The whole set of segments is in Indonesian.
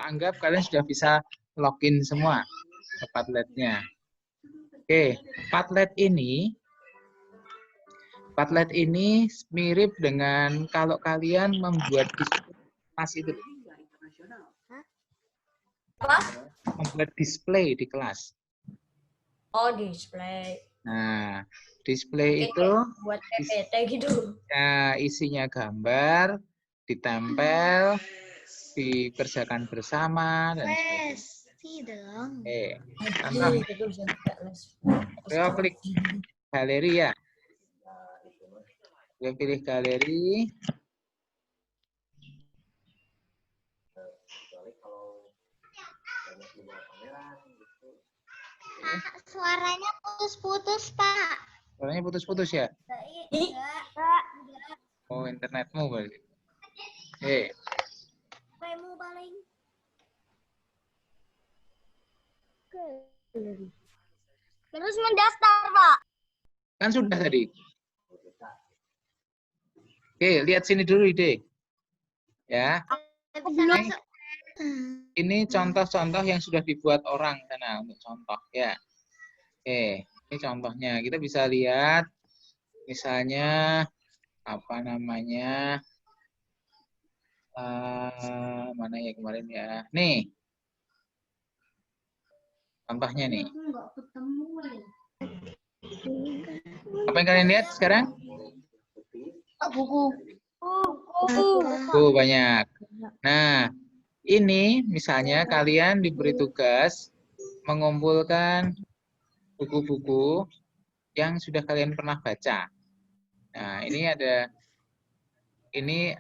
anggap kalian sudah bisa login semua ke Padlet-nya. Oke, Padlet ini mirip dengan kalau kalian membuat kelas itu. Apa? Membuat display di kelas. Oh, display. Nah, display Oke, itu buat PPT gitu. ya, isinya gambar, ditempel, dikerjakan bersama, dan sebagainya. Contoh, Beliau klik galeri ya. Beliau pilih galeri. Suaranya putus-putus, Pak. Suaranya putus-putus ya? Oh, internetmu berarti. Terus mendaftar, Pak. Kan sudah tadi. Oke, lihat sini dulu ide. Ya. Ini contoh-contoh yang sudah dibuat orang sana untuk contoh ya. Oke, ini contohnya. Kita bisa lihat misalnya apa namanya? Mana ya kemarin ya? Nih. Contohnya nih. Apa yang kalian lihat sekarang? Buku. Buku banyak. Nah, ini misalnya kalian diberi tugas mengumpulkan buku-buku yang sudah kalian pernah baca. Nah, ini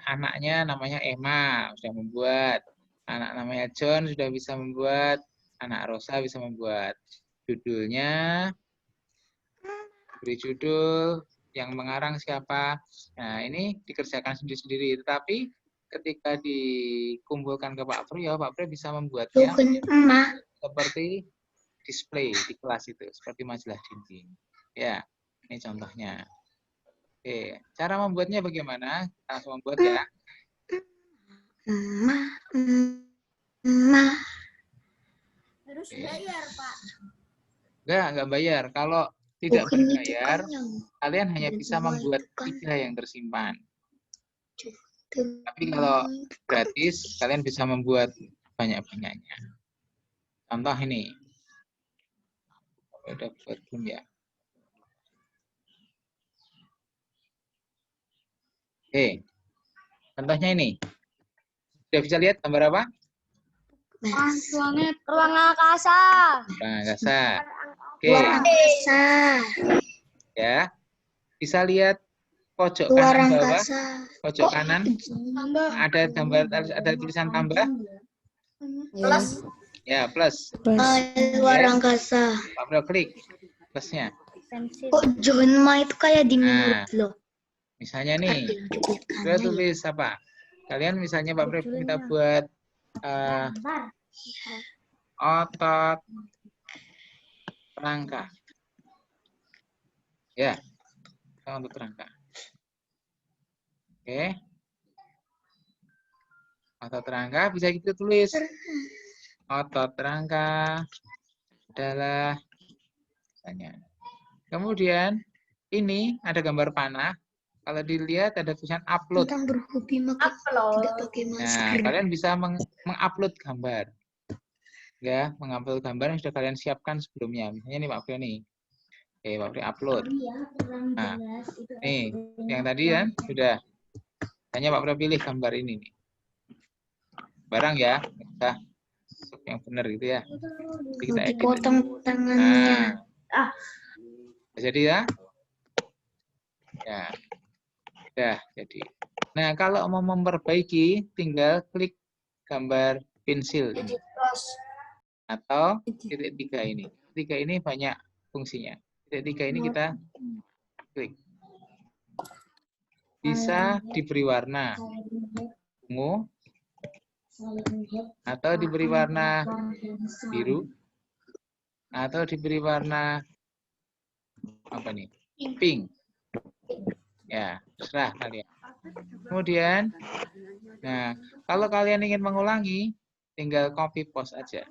anaknya namanya Emma sudah membuat, anak namanya John sudah bisa membuat, anak Rosa bisa membuat. Judulnya, beri judul, yang mengarang siapa. Nah, ini dikerjakan sendiri-sendiri. Tetapi ketika dikumpulkan ke Pak Priyo, Pak Priyo bisa membuatnya seperti display di kelas itu, seperti majalah dinding. Ya, ini contohnya. Oke, cara membuatnya bagaimana? Kita langsung membuat ya. Harus bayar, Pak. Enggak bayar. Kalau tidak berbayar, kalian hanya bisa membuat 3 yang tersimpan. Tapi kalau gratis, kalian bisa membuat banyak-banyaknya. Contoh ini. Udah buat belum ya? Oke. Contohnya ini. Sudah bisa lihat gambar apa? Ruang angkasa. Ruang angkasa. Oke. Ruang angkasa. Ya. Bisa lihat pojok Luar kanan bawah. angkasa. Pojok kanan ada gambar, ada tulisan tambah. Plus. Ya, plus. Luar Ya. angkasa. Pak Bro klik plusnya. Kok Johnma itu kayak di menurut lo? Misalnya nih, Bro tulis apa? Kalian misalnya Pak Bro minta buat otot rangka. Ya, otot rangka. Oke. Otot rangka bisa kita tulis. Otot rangka adalah misalnya. Kemudian ini ada gambar panah. Kalau dilihat ada tulisan upload. Tentang berhobi maka tidak pakai masker. Nah, kalian bisa mengupload gambar. Ya, mengupload gambar yang sudah kalian siapkan sebelumnya. Misalnya nih Pak Frio nih. Oke, Pak Frio upload. Nah, nih, yang tadi kan sudah. Hanya Pak Frio pilih gambar ini nih. Barang ya, kita yang benar gitu ya. Jadi kita edit. Dipotong tangannya. Jadi ya. Ya. Sudah jadi. Nah, kalau mau memperbaiki, tinggal klik gambar pensil ini. Atau titik 3 ini. Titik 3 ini banyak fungsinya. Titik 3 ini kita klik. Bisa diberi warna ungu, atau diberi warna biru, atau diberi warna apa nih? Pink. Ya, terserah kalian. Kemudian, nah, kalau kalian ingin mengulangi, tinggal copy post aja.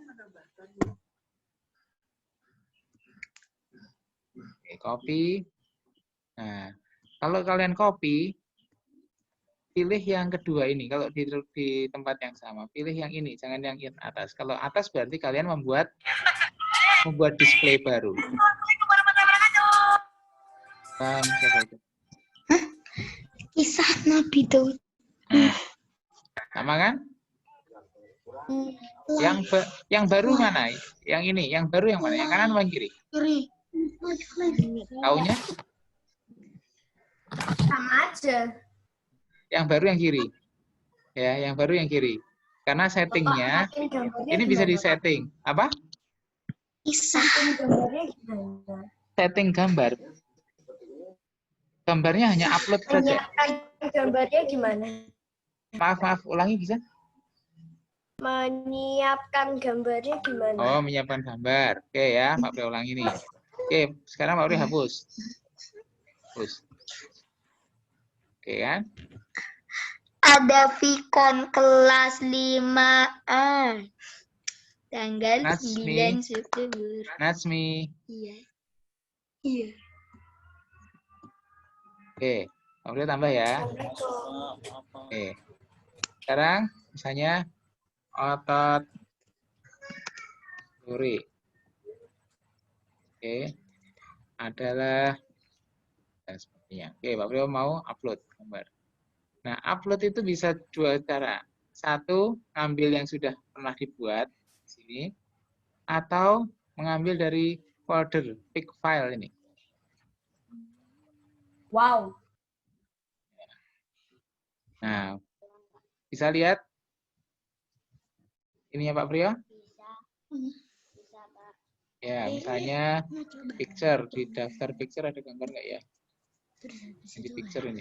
Oke, copy. Nah, kalau kalian copy, pilih yang kedua ini. Kalau di tempat yang sama, pilih yang ini, jangan yang atas. Kalau atas berarti kalian membuat display baru. Siapa itu? Kisah Nabi Daud. Sama kan? Yang baru mana? Yang ini, yang baru yang mana? Yang kanan atau yang kiri? Taunya? Sama aja. Yang baru yang kiri. Ya, yang baru yang kiri. Karena settingnya ini bisa disetting. Apa? Kisah. Gambarnya gimana? Setting gambar. Gambarnya hanya upload saja. Gambarnya gimana? Maaf, ulangi bisa? Menyiapkan gambarnya gimana? Oh, menyiapkan gambar. Oke ya, Pak Pri ulangi nih. Oke, sekarang Pak Pri hapus. Hapus. Oke kan? Ada Vicon kelas 5A. Tanggal 9 September. Natsmi. Iya. Iya. Oke, Pak Pri tambah ya. Oke. Sekarang misalnya otot duri. Oke. Adalah dan sebagainya. Oke, Pak Pri mau upload gambar. Nah, upload itu bisa dua cara. Satu, ngambil yang sudah pernah dibuat di sini, atau mengambil dari folder pick file ini. Wow. Nah, bisa lihat ininya Pak Priyo? Bisa, Pak. Ya, misalnya picture, di daftar picture ada gambar nggak ya? Di picture ini.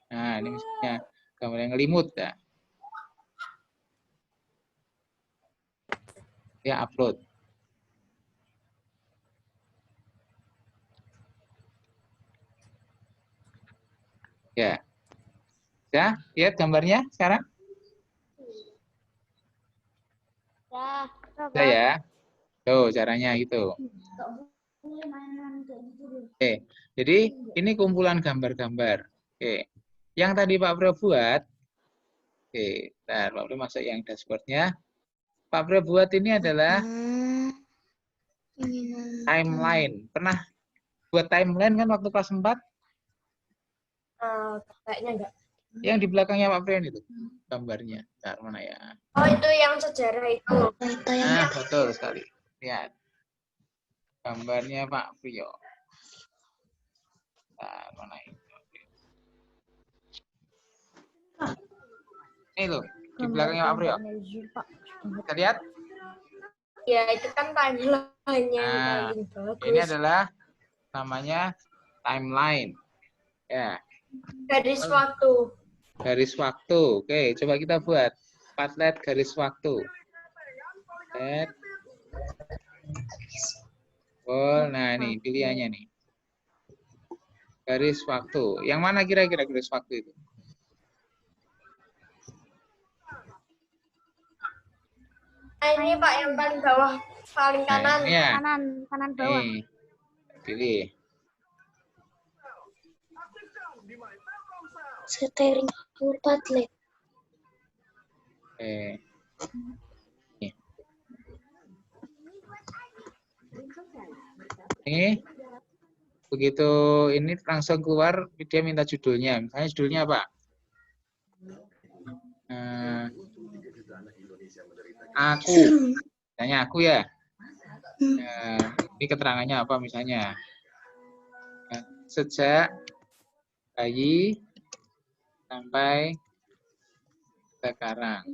Nah, ini misalnya gambar yang ngelimut ya. Ya, upload. Ya. Ya, lihat gambarnya sekarang? Bisa ya? Tuh, caranya gitu. Oke, jadi ini kumpulan gambar-gambar. Oke. Yang tadi Pak Bro buat, oke, bentar, Pak Bro masuk yang dashboard-nya. Pak Bro buat ini adalah timeline. Pernah buat timeline kan waktu kelas 4? Kayaknya enggak. Yang di belakangnya Pak Brian itu gambarnya. Bentar, mana ya? Oh, itu yang sejarah itu. Nah, betul sekali. Lihat. Gambarnya Pak Priyo. Bentar, mana itu? Ini loh, di belakangnya Pak Priyo. Kita lihat? Ya, itu kan timeline-nya yang Nah, paling bagus. ini adalah namanya timeline. Ya. Garis waktu. Garis waktu. Oke, coba kita buat Padlet garis waktu. Padlet. Oh, nah ini pilihannya nih. Garis waktu. Yang mana kira-kira garis waktu itu? Nah, ini Pak yang paling bawah, paling kanan. Nah, ya. Kanan bawah. Nih, pilih. Setering Padlet. Nih. Ini begitu ini langsung keluar dia minta judulnya. Misalnya judulnya apa? Aku. Misalnya aku ya. Ini keterangannya apa misalnya? Sejak bayi sampai sekarang.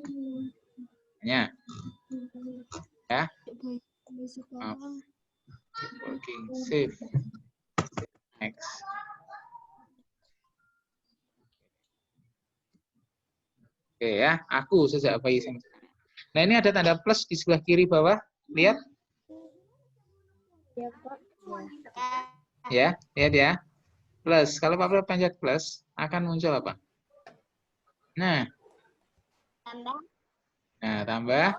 Ya. Working safe. Next. Oke ya, aku sejak bayi sampai sekarang. Nah, ini ada tanda plus di sebelah kiri bawah. Lihat. Ya, lihat ya. Plus. Kalau Pak Bro pencet plus, akan muncul apa? Nah, Tambah. Nah, tambah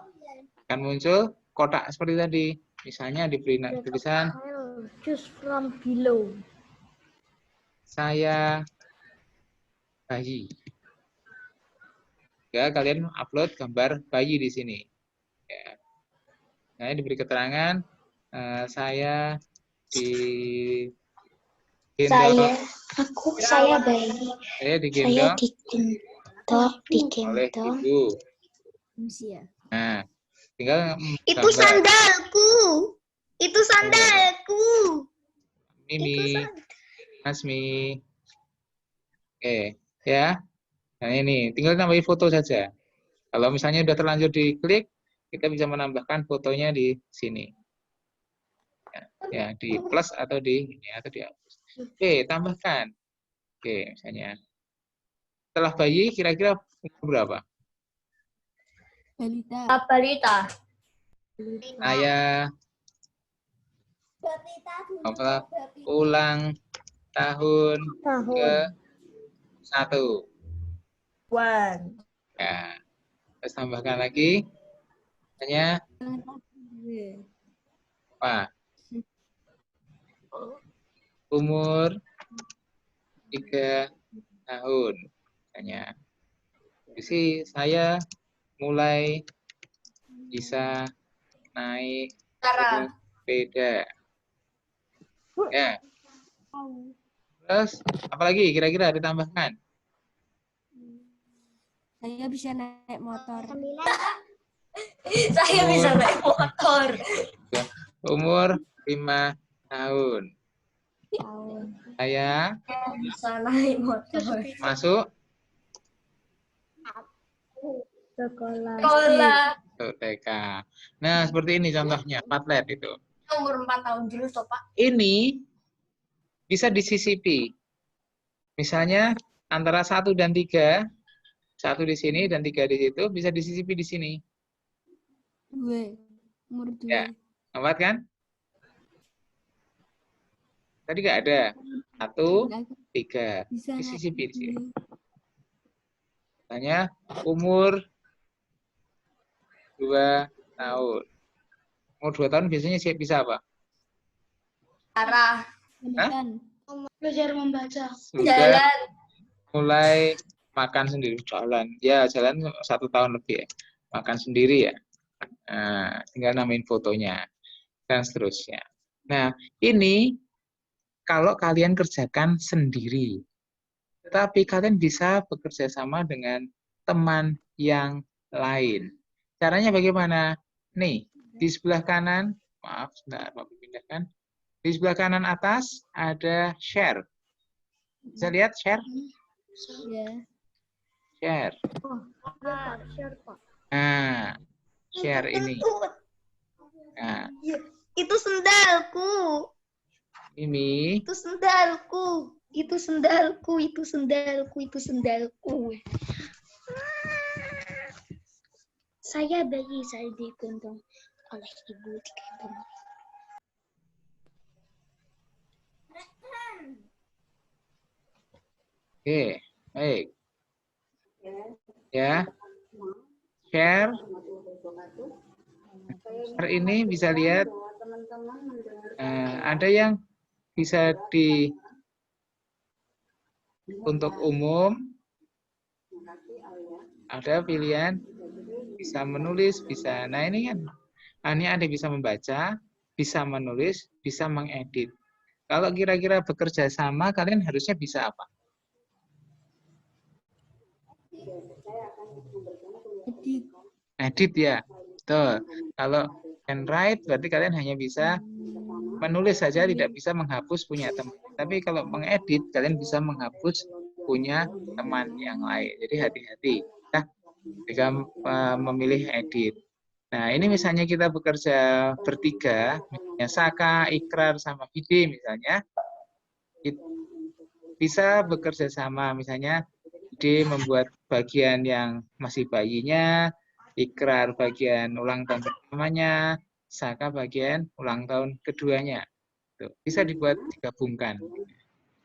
akan muncul kotak seperti tadi. Misalnya diberi tulisan Choose from below. saya bayi. Ya, kalian upload gambar bayi di sini. Ya. Nah, diberi keterangan saya digendong. Saya bayi. Saya Saya digendong oleh digendong. ibu. Nah, tinggal Itu gambar sandalku. Itu sandalku. Mimi, Asmi. Oke, ya. Nah, ini tinggal tambahin foto saja. Kalau misalnya sudah terlanjur diklik, kita bisa menambahkan fotonya di sini. Ya, di plus atau di ini atau dihapus. Oke, tambahkan. Oke, misalnya setelah bayi kira-kira umur berapa? Balita. Saya ulang tahun ke-1. Ya, terus tambahkan lagi. Misalnya apa? Umur 3 tahun. Misalnya. Jadi saya mulai bisa naik sepeda. Ya. Terus apalagi kira-kira ditambahkan? Saya bisa naik motor. Saya bisa naik motor. Umur 5 tahun. Saya Bisa naik motor. masuk Sekolah. TK. Nah, seperti ini contohnya, Padlet itu. Umur 4 tahun dulu, toh, Pak. Ini bisa disisipi. Misalnya antara 1 dan 3, 1 di sini dan 3 di situ, bisa disisipi di sini. 2. Umur 2. Ya, 4 kan? Tadi nggak ada. 1, 3. Bisa Disisipi di sini. 2. Misalnya umur 2 tahun. Umur 2 tahun biasanya bisa apa? Arah. Belajar membaca. Sudah Jalan. mulai makan sendiri, jalan. Ya, jalan 1 tahun lebih ya. Makan sendiri ya. Nah, tinggal namain fotonya. Dan seterusnya. Nah, ini kalau kalian kerjakan sendiri. Tetapi kalian bisa bekerja sama dengan teman yang lain. Caranya bagaimana? Nih, di sebelah kanan, maaf, sebentar, mau pindahkan. Di sebelah kanan atas ada share. Bisa lihat share? Ya. Share. Nah, share ini. Nah, Itu sendalku. ini Itu sendalku. Itu sendalku. Itu sendalku. Itu sendalku. Saya bayi, saya digendong oleh ibu, digendong. oke, baik. Ya. Share. Share ini bisa lihat ada yang bisa untuk umum, ada pilihan bisa menulis, bisa. Nah, ini kan ini ada bisa membaca, bisa menulis, bisa mengedit. Kalau kira-kira bekerja sama, kalian harusnya bisa apa? Edit ya. Tuh. Kalau and write berarti kalian hanya bisa menulis saja, tidak bisa menghapus punya teman. Tapi kalau mengedit, kalian bisa menghapus punya teman yang lain. Jadi hati-hati ya, jika memilih edit. Nah, ini misalnya kita bekerja bertiga, misalnya Saka, Ikrar, sama Ide misalnya, bisa bekerja sama. Misalnya Ide membuat bagian yang masih bayinya, Ikrar bagian ulang tahun pertamanya, Saka bagian ulang tahun keduanya. Tuh, bisa dibuat digabungkan.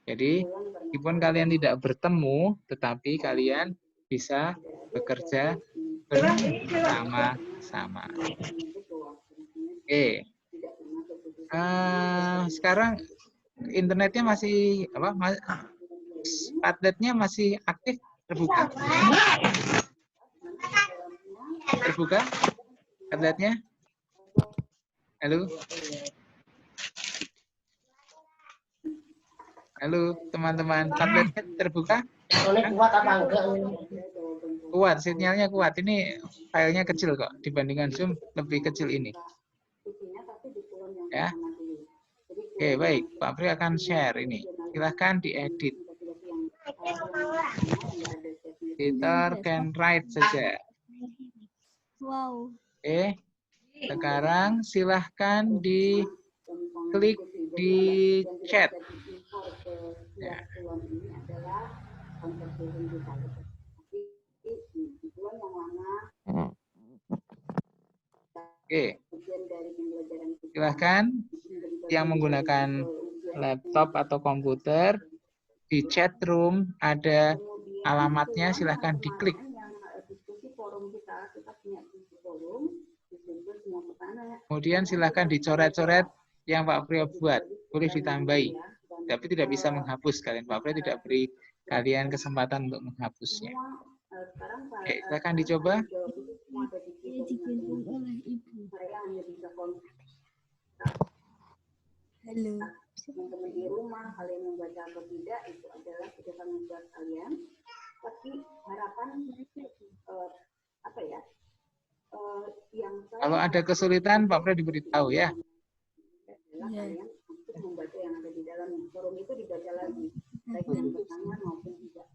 Jadi, meskipun kalian tidak bertemu, tetapi kalian bisa bekerja bersama-sama. Oke. Sekarang internetnya masih apa? Padletnya masih aktif, terbuka? Terbuka? Padletnya? Halo? Halo, teman-teman. Padletnya terbuka? Kuat apa enggak? Kuat, sinyalnya kuat. Ini filenya kecil kok. Dibandingkan Zoom, lebih kecil ini. Ya. Oke, baik. Pak Pri akan share ini. Silahkan diedit. Editor can write saja. Wow. Oke. Sekarang silahkan diklik di chat. Ya. Oke. Silahkan yang menggunakan laptop atau komputer di chat room ada alamatnya, silahkan diklik. Kemudian silahkan dicoret-coret yang Pak Priyo buat, boleh ditambahi, tapi tidak bisa menghapus kalian. Pak Priyo tidak beri kalian kesempatan untuk menghapusnya. Oke, silahkan dicoba. Ini digendong oleh ibu. Halo. Teman-teman di rumah, kalian membaca atau tidak itu adalah tanggung jawab kalian. Tapi harapan apa ya? Yang Kalau ada kesulitan, Pak Priyo diberitahu ya. adalah kalian untuk membaca yang ada di dalam forum itu dibaca lagi, baik yang bersama maupun tidak.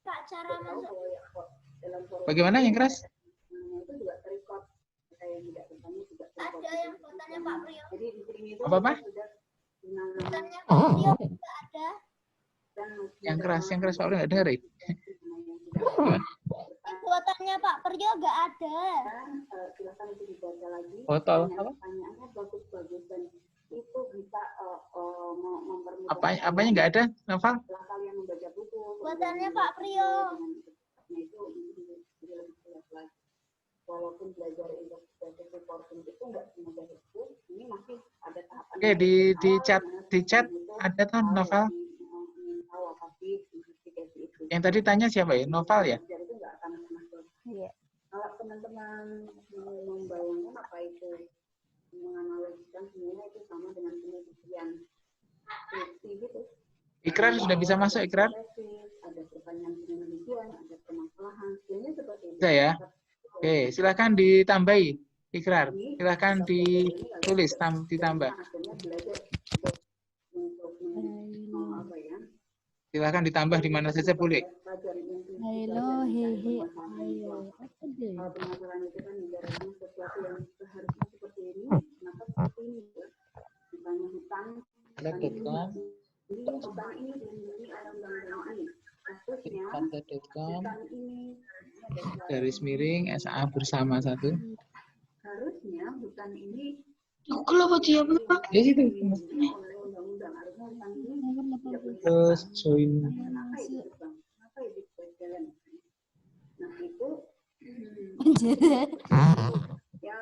Kak, cara masuk. Dalam forum Bagaimana yang keras? itu juga terrecord. Saya tidak bertanya juga terrecord. Ada yang fotonya Pak Priyo. Jadi di sini itu Apa-apa? sudah Fotonya Pak Priyo juga ada. Yang keras Pak Priyo nggak dengar. Fotonya Pak Priyo nggak ada. silakan itu dibaca lagi. Foto apa? Pertanyaannya bagus-bagus dan itu bisa mempermudah. Apanya nggak ada, Noval? Setelah kalian membaca buku. Fotonya Pak Priyo. Itu lebih jelas lagi. Walaupun belajar investigasi reporting itu nggak semudah itu, ini masih ada tahapan. Oke, di chat ada tuh Noval. Tahu apa sih investigasi itu. Yang tadi tanya siapa ya? Noval ya? Itu nggak akan pernah selesai. Iya. Kalau teman-teman mau membayangkan apa itu, menganalogikan semuanya itu sama dengan penelitian skripsi gitu. Ikrar sudah bisa masuk, Ikrar? Ada pertanyaan penelitian, ada permasalahan, sebenarnya seperti itu. Bisa ya? Oke, silahkan ditambahi, Ikrar. Silahkan ditulis, ditambah. Akhirnya belajar untuk apa ya? Silahkan ditambah di mana saja boleh. Halo, hehe, ayo. Apa deh? Kalau permasalahan itu kan ibaratnya sesuatu yang seharusnya seperti ini, kenapa seperti ini? Misalnya hutan, Padlet.com, hutan ini dilindungi oleh undang-undang ini. Kasusnya, Padlet.com, hutan ini garis miring, SA bersama satu. harusnya hutan ini Google apa dia? Di situ. dilindungi oleh undang-undang. Harusnya hutan ini tidak boleh Terus join. kenapa itu Bang? Kenapa itu jalan? Nah itu Anjir. ya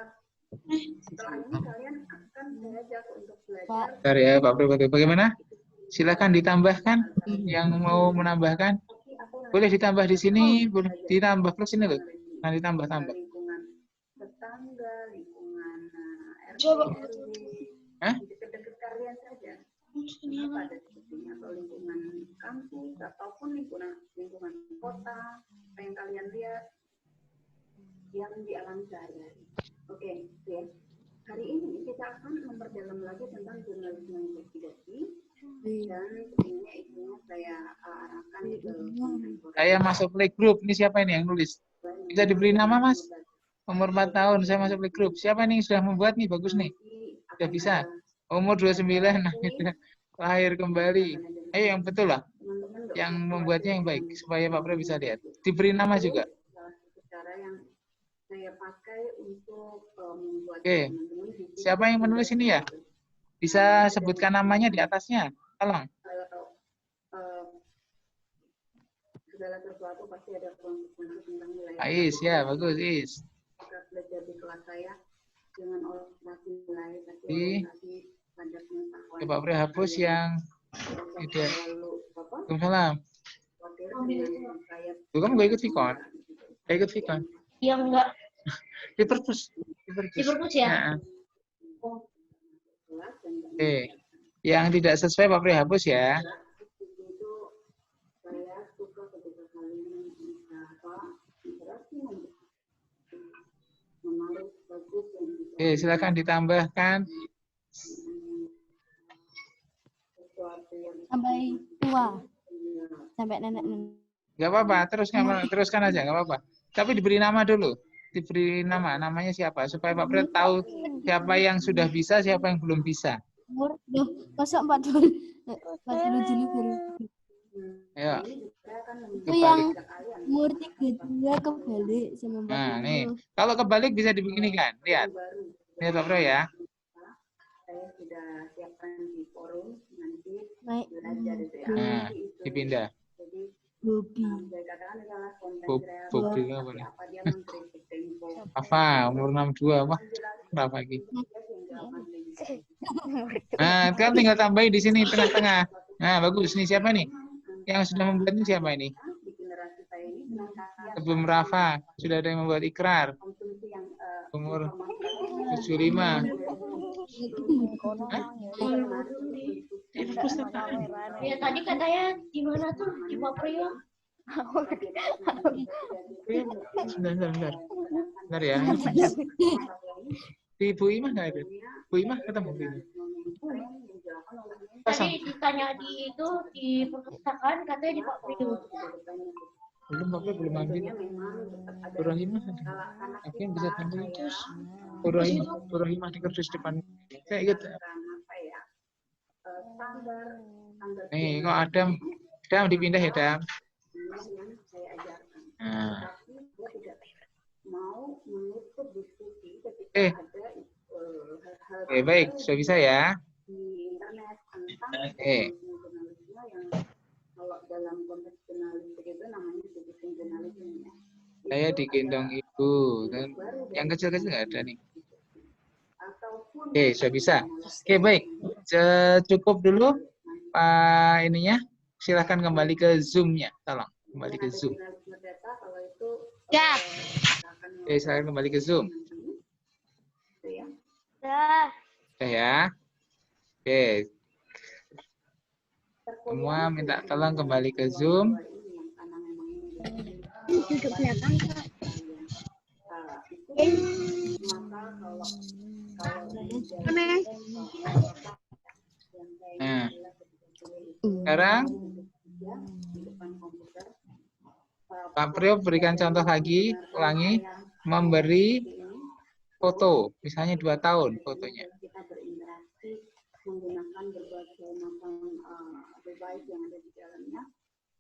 setelah ini kalian akan diajak untuk belajar. Pak. Bentar ya, Pak Pri. Bagaimana? Silakan ditambahkan. Yang mau menambahkan, boleh ditambah di sini, boleh ditambah plus ini loh. Nah, ditambah-tambah. Lingkungan tetangga, lingkungan RT, Coba. RW, Hah? di dekat-dekat kalian saja. Kenapa ada sepertinya atau lingkungan kampus ataupun lingkungan kota apa yang kalian lihat yang dialami sehari-hari. Oke, ya. Hari ini kita akan memperdalam lagi tentang jurnalisme investigasi dan sebenarnya itunya saya arahkan ke Saya masuk playgroup. Ini siapa ini yang nulis? Bisa diberi nama, Mas? Umur 4 tahun, saya masuk playgroup. Siapa nih yang sudah membuat nih? Bagus nih. Sudah bisa. Umur 29, nah itu. Lahir kembali. Ayo yang betul lah. Yang membuatnya yang baik. Supaya Pak Pri bisa lihat. Diberi nama juga. cara yang saya pakai untuk membuat Oke. Siapa yang menulis ini ya? Bisa sebutkan namanya di atasnya. Tolong. segala sesuatu pasti ada konsekuensi tentang nilai. Ais, ya bagus Is. Jika belajar di kelas saya dengan orientasi nilai, tapi Di orientasi pada pengetahuan. Pak Pri hapus yang tidak. Lalu apa? Waalaikumsalam. Khawatir dengan saya. Tuh, kamu gak ikut Vicon? Gak ikut Vicon? Iya enggak. Di perpus. Di perpus ya? Nah. Oke. Yang tidak sesuai Pak Pri hapus ya. Itu saya suka ketika kalian bisa interaksi menarik bagus dan Oke, silakan ditambahkan. sesuatu yang Sampai tua. Sampai nenek-nenek. Gak apa-apa, teruskan aja, gak apa-apa. Tapi diberi nama dulu. Diberi nama, namanya siapa? Supaya Pak Pri tahu siapa yang sudah bisa, siapa yang belum bisa. Umur, loh, masa 40 dulu baru. Ayo. Itu yang umur 32 kebalik sama 40. Nah, nih. Kalau kebalik bisa dibeginikan. Lihat. Lihat Pak Pro ya. saya sudah siapkan di forum nanti Baik. belajar itu ya. Nah, dipindah. Jadi Bobi. saya katakan adalah konten Bobi kreatif, apa boleh? apa dia mengkritik tempo. Apa? Umur 62 apa? Berapa lagi? Nah, kan tinggal tambahin di sini tengah-tengah. Nah, bagus. Nih siapa nih? Yang sudah membuat ini siapa ini? Di generasi saya ini senang kalian Sebelum Rafa, sudah ada yang membuat ikrar. konsumsi yang Umur 75. Ya tadi katanya di mana tuh di Pak Priyo? Bentar. Bentar ya. Di Bu Imah nggak ada? Bu Imah ketemu Bu Imah. Pasang. Tadi ditanya di itu di perpustakaan katanya di Pak Priyo. Belum Pak Pri belum ambil. Bu Rahimah ada. Aku yang bisa ambil itu. Bu Rahimah di kertas depan. Saya ingat. Nih, kok Adam dipindah ya, Adam. yang saya ajarkan. Nah. Tapi dia tidak mau menutup diskusi ketika Eh. ada hal-hal Oke, baik, sudah bisa ya. di internet tentang jurnalisme yang kalau dalam konteks jurnalistik itu namanya citizen journalism ya. Saya digendong ibu. Dan yang kecil-kecil nggak ada nih. Ataupun Oke, sudah bisa. Oke, baik. Cukup dulu Pak ininya. Silahkan kembali ke Zoom-nya. Tolong kembali ke Zoom. jurnalisme data kalau itu Ya. Oke, silahkan kembali ke Zoom. itu ya. Dah. Sudah ya. Oke, semua minta tolong kembali ke Zoom. Duduk belakang, Kak. Nah, sekarang Pak Priyo berikan contoh lagi, ulangi, memberi foto, misalnya 2 tahun fotonya. Kita berinteraksi menggunakan berbagai macam device yang ada di dalamnya.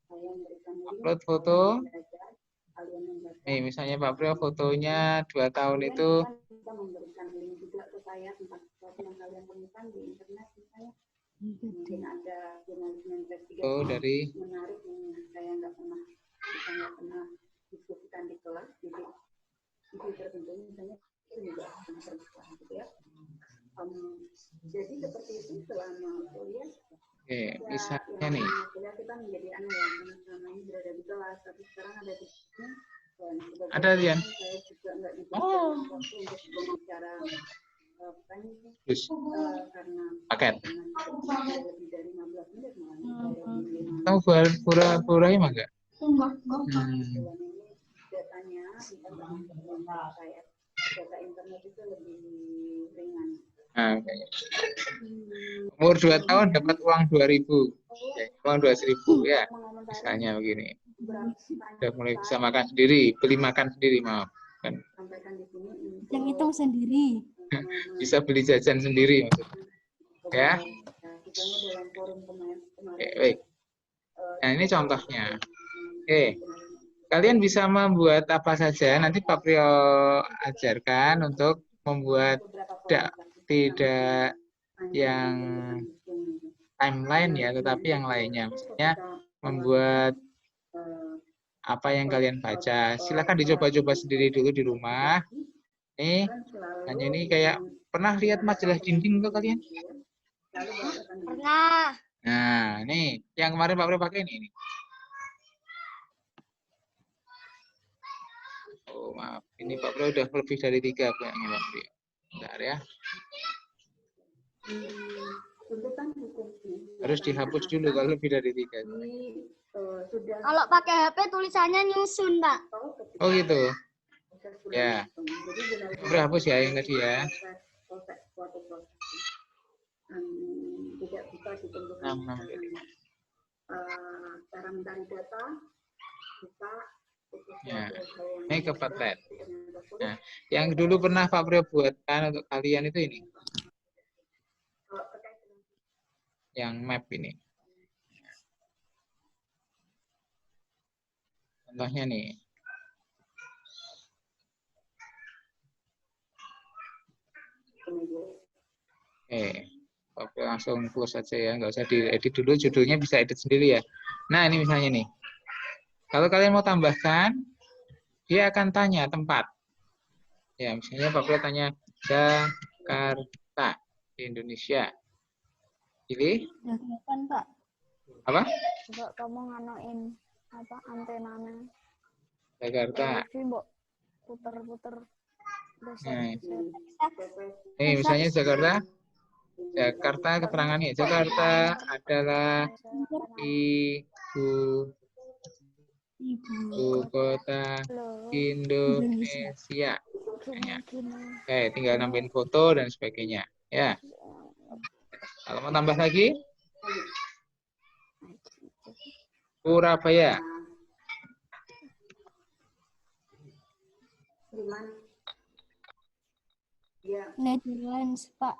Saya memberikan Upload foto. belajar, kalian membaca. Nih, misalnya Pak Priyo fotonya 2 tahun itu. Kita memberikan link juga ke saya tentang sesuatu yang kalian temukan di internet misalnya. Mungkin ada jurnalisme investigasi Foto dari menarik yang saya nggak pernah diskusikan di kelas. Jadi itu tertentu misalnya itu juga akan terbuka gitu ya. Jadi seperti itu selama kuliah. Oke, misalnya nih. Kuliah kita menjadi yang selama ini berada di kelas, tapi sekarang ada di sini. Ada Rian. Saya juga nggak diberikan waktu untuk berbicara Terus karena paket. lebih dari 15 menit malah. Tahu pura emang enggak? Datanya saya data internet itu lebih ringan. Nah, kayaknya. Umur 2 tahun dapat uang 2.000. Oke, uang 2.000 ya. Misalnya begini. Sudah mulai bisa makan sendiri, beli makan sendiri, maaf. Kan Sampaikan di sini Yang hitung sendiri. bisa beli jajan sendiri maksudnya. Ya. dalam forum kemarin. Oke, baik. Nah, ini contohnya. Oke. Kalian bisa membuat apa saja, nanti Pak Priyo ajarkan untuk membuat tidak yang timeline ya, tetapi yang lainnya. Misalnya membuat apa yang kalian baca. Silakan dicoba-coba sendiri dulu di rumah. Nih, hanya ini kayak pernah lihat majalah dinding ke kalian? Pernah. Nah, nih yang kemarin Pak Bro pakai ini. Oh, maaf. Ini Pak Bro udah lebih dari 3 kayaknya Pak Bro. Bentar ya. Harus dihapus dulu kalau lebih dari 3. Kalau pakai HP tulisannya nyusun, Pak. Oh gitu. Ya. Bro hapus ya yang tadi ya. Tidak bisa ditentukan 6 gitu. cara mencari data, bisa Ya. Ini ke Padlet. Nah, yang dulu pernah Pak Bro buatkan untuk kalian itu ini. Yang map ini. Contohnya nih. Oke, langsung close aja ya, nggak usah diedit dulu, judulnya bisa edit sendiri ya. Nah, ini misalnya nih. Kalau kalian mau tambahkan, dia akan tanya tempat. Ya, misalnya Pak Bro tanya Jakarta di Indonesia. Pilih. Udah kelihatan, Pak. Apa? Coba kamu nganoin apa antenanya. Jakarta. Tapi mbok puter-puter. Nah, nih misalnya Jakarta. Jakarta keterangannya. Jakarta adalah ibu kota Indonesia. Ya. Oke, tinggal nambahin foto dan sebagainya. Ya. Kalau mau tambah lagi, Surabaya. Netherlands, Pak.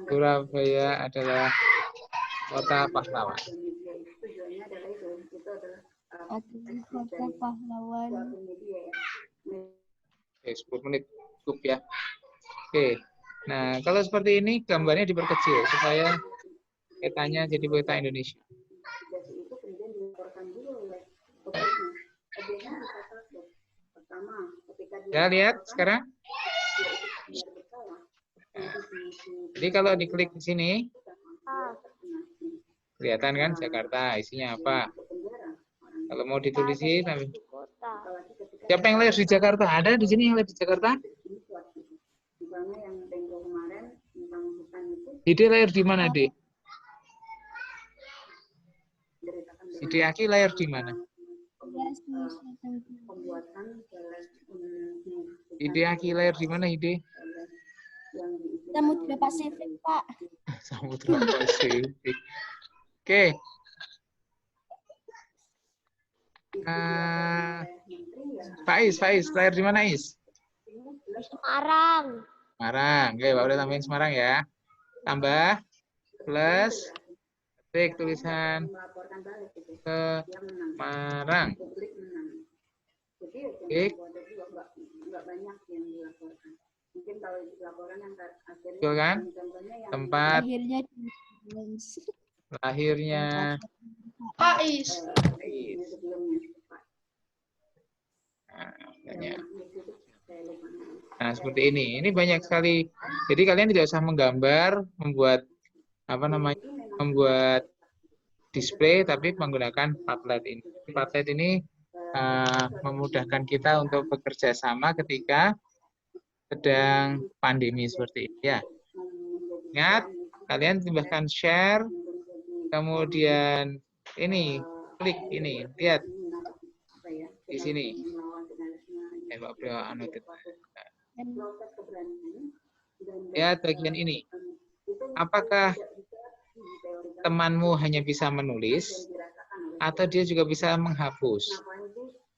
Surabaya adalah kota pahlawan. Oke, kota pahlawan. Oke, 10 menit cukup ya. Oke. Nah, kalau seperti ini gambarnya diperkecil supaya petanya jadi peta Indonesia. Ya, lihat sekarang. Nah, jadi kalau diklik di sini, kelihatan kan Jakarta, isinya apa. Kalau mau ditulisin, siapa yang lahir di Jakarta? Ada di sini yang lahir di Jakarta? Ide lahir di mana, Dek? Ide Aki lahir di mana? Ide Aki lahir di mana, Ide? Samudra Pasifik, Pak. Samudra Pasifik. Oke. Faiz lahir di mana, Is? Semarang. Semarang. Oke, Pak udah tambahin Semarang ya. Tambah plus ketik tulisan Semarang. Klik. Betul kan? Tempat lahirnya Faiz. Nah, seperti ini. Ini banyak sekali. Jadi kalian tidak usah menggambar, membuat membuat display, tapi menggunakan Padlet ini. Padlet ini memudahkan kita untuk bekerja sama ketika sedang pandemi seperti ini. Ya. Ingat, kalian tambahkan share, kemudian ini klik ini, lihat di sini. Pak Bro anotit. Lihat bagian ini. Apakah temanmu hanya bisa menulis atau dia juga bisa menghapus?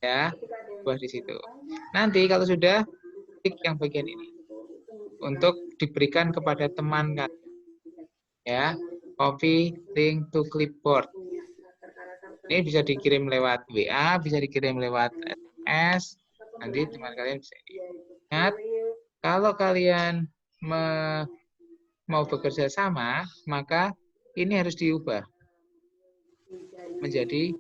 Ya, buat di situ. Nanti kalau sudah klik yang bagian ini untuk diberikan kepada teman kan. Ya, copy link to clipboard. Ini bisa dikirim lewat WA, bisa dikirim lewat SMS. Nanti teman kalian bisa ingat, kalau kalian mau bekerja sama, maka ini harus diubah menjadi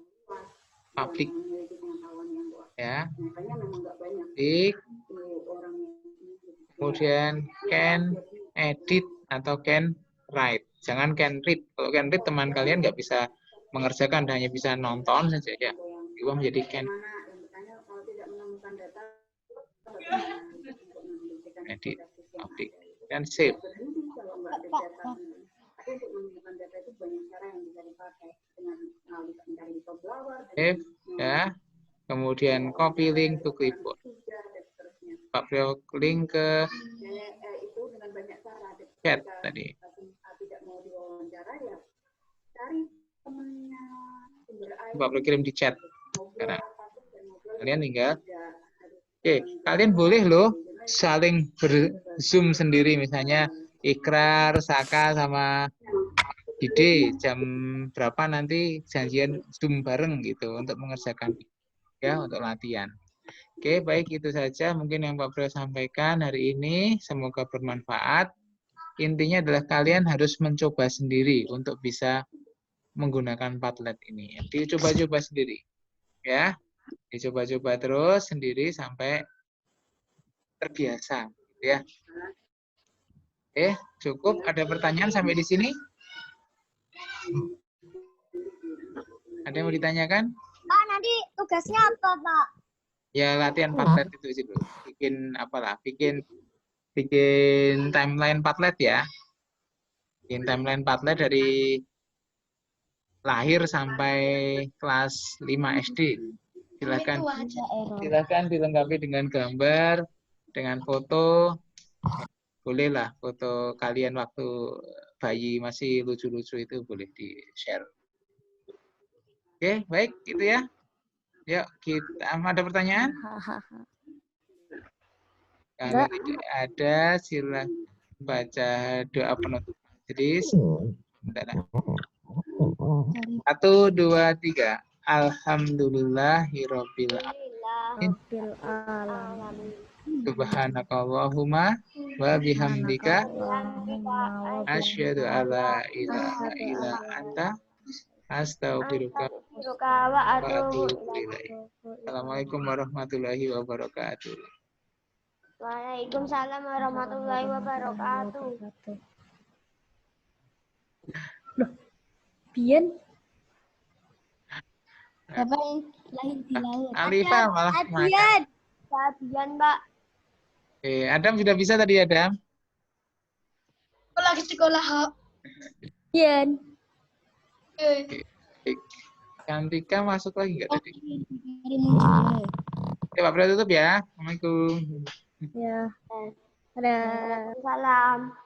publik memiliki pengetahuan yang luas. ya. Nyatanya memang nggak banyak Publik, orang yang kemudian can edit atau can write. Jangan can read. Kalau can read teman kalian nggak bisa mengerjakan, hanya bisa nonton saja ya. Diubah menjadi can mana yang bertanya kalau tidak menemukan data bagaimana untuk menghentikan edit, proses yang publik, ada itu. dan save. Berhenti kalau nggak ada data. Tapi untuk menemukan data itu banyak cara yang bisa dipakai dengan mencari whistleblower, Save ya. Kemudian copy link to clipboard. dan seterusnya. Pak Priyo link ke Itu dengan banyak cara. chat tadi. Tidak mau diwawancara ya cari temennya sumber air. Pak Priyo kirim di chat. Sekarang kalian tinggal. Oke, kalian boleh loh saling berzoom sendiri, misalnya Ikrar, Saka sama Dide jam berapa nanti janjian zoom bareng gitu untuk mengerjakan ya untuk latihan. Oke, baik itu saja mungkin yang Pak Priyo sampaikan hari ini. Semoga bermanfaat. Intinya adalah kalian harus mencoba sendiri untuk bisa menggunakan Padlet ini. Dicoba-coba sendiri. Ya. Dicoba-coba terus sendiri sampai terbiasa, ya. Oke, cukup. Ada pertanyaan sampai di sini? Ada yang mau ditanyakan? Pak, nanti tugasnya apa, Pak? Ya latihan Padlet itu dulu. Bikin apalah, bikin timeline Padlet ya. Bikin timeline Padlet dari lahir sampai kelas 5 SD. Silakan dilengkapi dengan gambar, dengan foto. Bolehlah foto kalian waktu bayi masih lucu-lucu itu boleh di-share. Oke, baik gitu ya. Yuk, kita ada pertanyaan? Kalau tidak ada, silakan baca doa penutup majelis. Bentar. 1, 2, 3. Alhamdulillahirabbil alamin. Subhanakallahumma wa bihamdika asyhadu alla ilaha illa anta astaghfiruka wa atubu ilaik. Assalamualaikum warahmatullahi wabarakatuh. Waalaikumsalam warahmatullahi wabarakatuh. Bian. Siapa yang lahir di laut? Alifah malah makan. Bian, Mbak. Oke, Adam sudah bisa tadi Adam? Aku lagi sekolah. Bian. Cantika masuk lagi nggak tadi? Hari muncul. Oke, Pak Priyo tutup ya. Assalamualaikum. Ya. Ada. Salam.